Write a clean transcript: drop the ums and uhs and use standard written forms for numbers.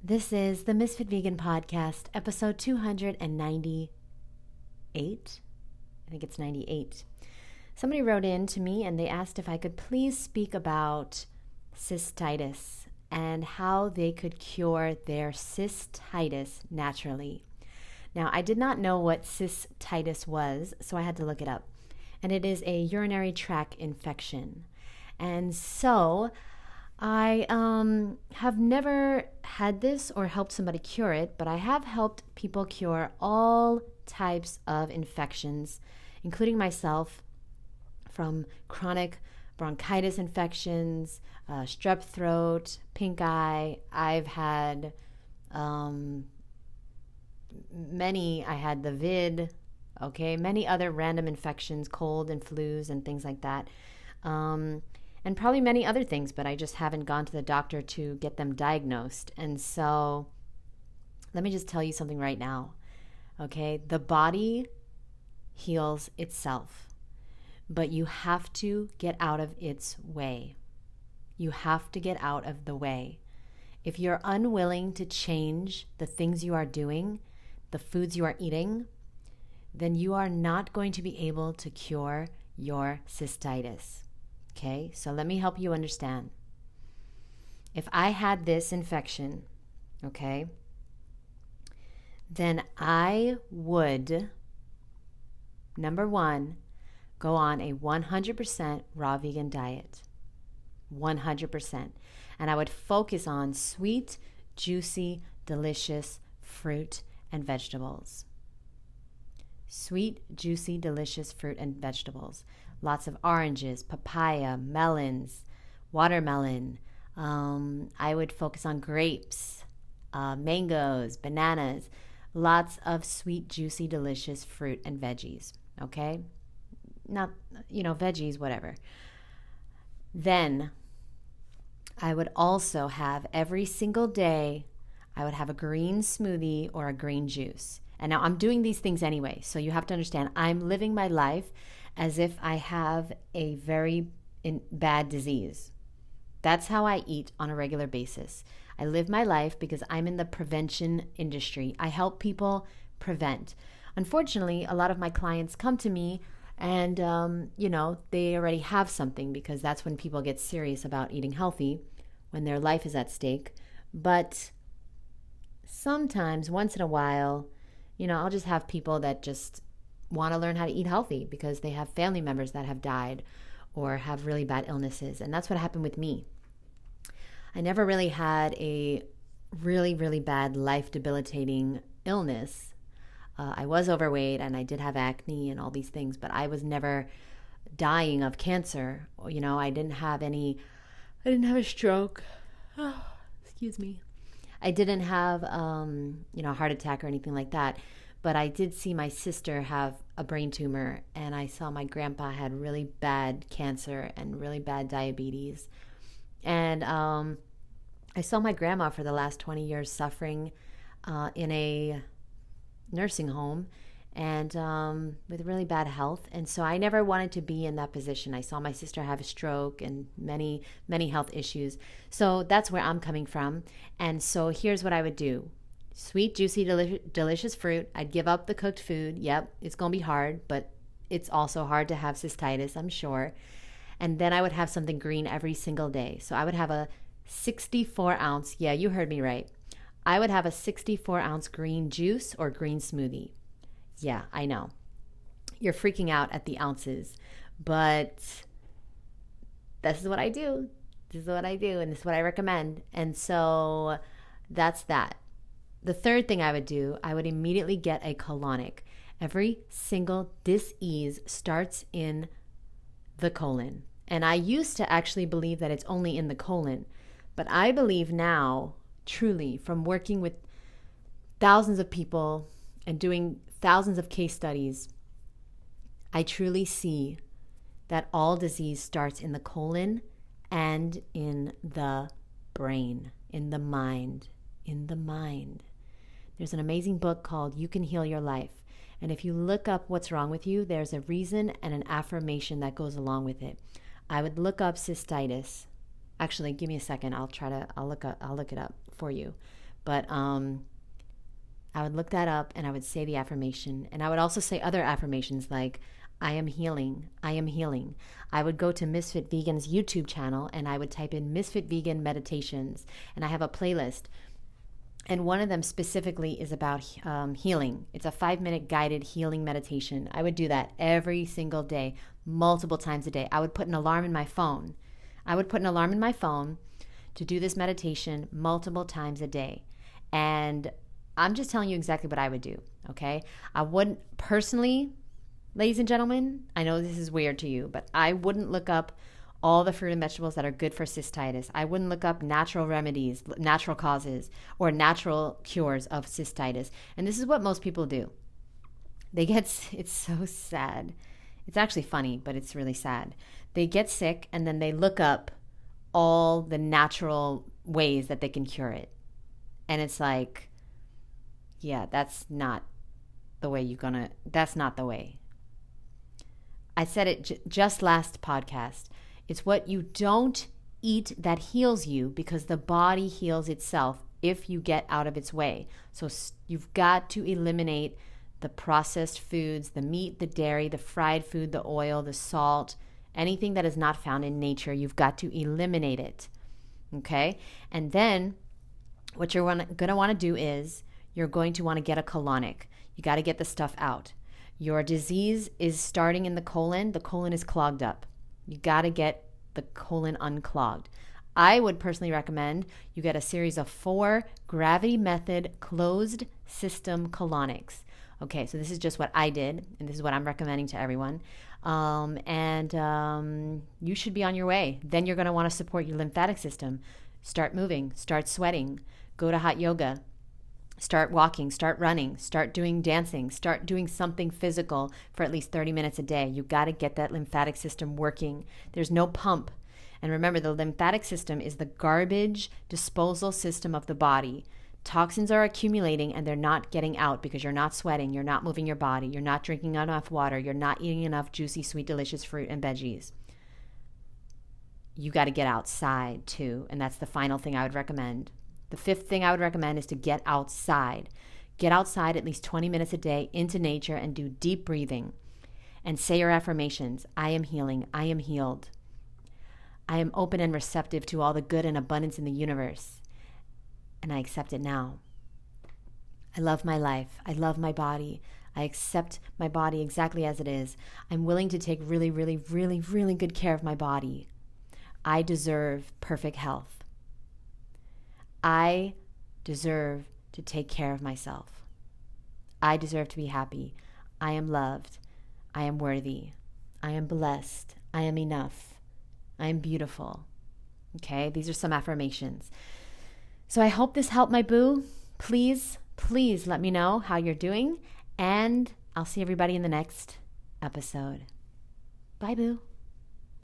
This is the Ms.FitVegan podcast, episode 298. I think it's 98. Somebody wrote in to me and they asked if I could please speak about cystitis and how they could cure their cystitis naturally. Now, I did not know what cystitis was, so I had to look it up. And it is a urinary tract infection. And so I have never had this or helped somebody cure it, but I have helped people cure all types of infections, including myself, from chronic bronchitis infections, strep throat, pink eye. I've had many. I had the vid, many other random infections, cold and flus and things like that. And probably many other things, but I just haven't gone to the doctor to get them diagnosed. And so let me just tell you something right now, okay? The body heals itself, but you have to get out of its way. You have to get out of the way. If you're unwilling to change the things you are doing, the foods you are eating, then you are not going to be able to cure your cystitis. Okay, so let me help you understand. If I had this infection, okay, then I would, number one, go on a 100% raw vegan diet. 100%. And I would focus on sweet, juicy, delicious fruit and vegetables. Sweet, juicy, delicious fruit and vegetables. Lots of oranges, papaya, melons, watermelon. I would focus on grapes, mangoes, bananas. Lots of sweet, juicy, delicious fruit and veggies. Okay? Not, veggies, whatever. Then I would also have every single day, I would have a green smoothie or a green juice. And now I'm doing these things anyway, so you have to understand I'm living my life as if I have a very bad disease. That's how I eat on a regular basis. I live my life because I'm in the prevention industry. I help people prevent. Unfortunately, a lot of my clients come to me and, they already have something because that's when people get serious about eating healthy, when their life is at stake. But sometimes, once in a while, I'll just have people that just want to learn how to eat healthy because they have family members that have died or have really bad illnesses. And that's what happened with me. I never really had a really, really bad life-debilitating illness. I was overweight and I did have acne and all these things, but I was never dying of cancer. I didn't have a stroke. Oh, excuse me. I didn't have, a heart attack or anything like that. But I did see my sister have a brain tumor, and I saw my grandpa had really bad cancer and really bad diabetes. And I saw my grandma for the last 20 years suffering in a nursing home and with really bad health. And so I never wanted to be in that position. I saw my sister have a stroke and many, many health issues. So that's where I'm coming from. And so here's what I would do. Sweet, juicy, delicious fruit. I'd give up the cooked food. Yep, it's going to be hard, but it's also hard to have cystitis, I'm sure. And then I would have something green every single day. So I would have a 64-ounce, yeah, you heard me right. I would have a 64-ounce green juice or green smoothie. Yeah, I know. You're freaking out at the ounces, but this is what I do. This is what I do, and this is what I recommend. And so that's that. The third thing I would do, I would immediately get a colonic. Every single dis-ease starts in the colon. And I used to actually believe that it's only in the colon. But I believe now, truly, from working with thousands of people and doing thousands of case studies, I truly see that all disease starts in the colon and in the brain, in the mind, in the mind. There's an amazing book called You Can Heal Your Life. And if you look up what's wrong with you, there's a reason and an affirmation that goes along with it. I would look up cystitis. Actually, give me a second. I'll look it up for you. But I would look that up and I would say the affirmation. And I would also say other affirmations like, I am healing. I am healing. I would go to Ms.FitVegan's YouTube channel and I would type in Ms.FitVegan meditations. And I have a playlist. And one of them specifically is about healing. It's a 5-minute guided healing meditation. I would do that every single day, multiple times a day. I would put an alarm in my phone. To do this meditation multiple times a day. And I'm just telling you exactly what I would do, okay? I wouldn't personally, ladies and gentlemen, I know this is weird to you, but I wouldn't look up all the fruit and vegetables that are good for cystitis. I wouldn't look up natural remedies, natural causes, or natural cures of cystitis. And this is what most people do. It's so sad. It's actually funny, but it's really sad. They get sick and then they look up all the natural ways that they can cure it. And it's like, yeah, that's not the way that's not the way. I said it just last podcast. It's what you don't eat that heals you, because the body heals itself if you get out of its way. So you've got to eliminate the processed foods, the meat, the dairy, the fried food, the oil, the salt, anything that is not found in nature. You've got to eliminate it. Okay? And then what you're going to want to do is you're going to want to get a colonic. You got to get the stuff out. Your disease is starting in the colon. The colon is clogged up. You got to get the colon unclogged. I would personally recommend you get a series of 4 gravity method closed system colonics. Okay, so this is just what I did, and this is what I'm recommending to everyone. You should be on your way. Then you're going to want to support your lymphatic system. Start moving, start sweating, go to hot yoga, start walking, start running, start doing dancing, start doing something physical for at least 30 minutes a day. You got to get that lymphatic system working. There's no pump. And remember, the lymphatic system is the garbage disposal system of the body. Toxins are accumulating and they're not getting out because you're not sweating, you're not moving your body, you're not drinking enough water, you're not eating enough juicy, sweet, delicious fruit and veggies. You got to get outside too, and that's the final thing I would recommend. The 5th thing I would recommend is to get outside. Get outside at least 20 minutes a day into nature and do deep breathing and say your affirmations. I am healing. I am healed. I am open and receptive to all the good and abundance in the universe, and I accept it now. I love my life. I love my body. I accept my body exactly as it is. I'm willing to take really, really, really, really good care of my body. I deserve perfect health. I deserve to take care of myself. I deserve to be happy. I am loved. I am worthy. I am blessed. I am enough. I am beautiful. Okay, these are some affirmations. So I hope this helped, my boo. Please, please let me know how you're doing, and I'll see everybody in the next episode. Bye, boo.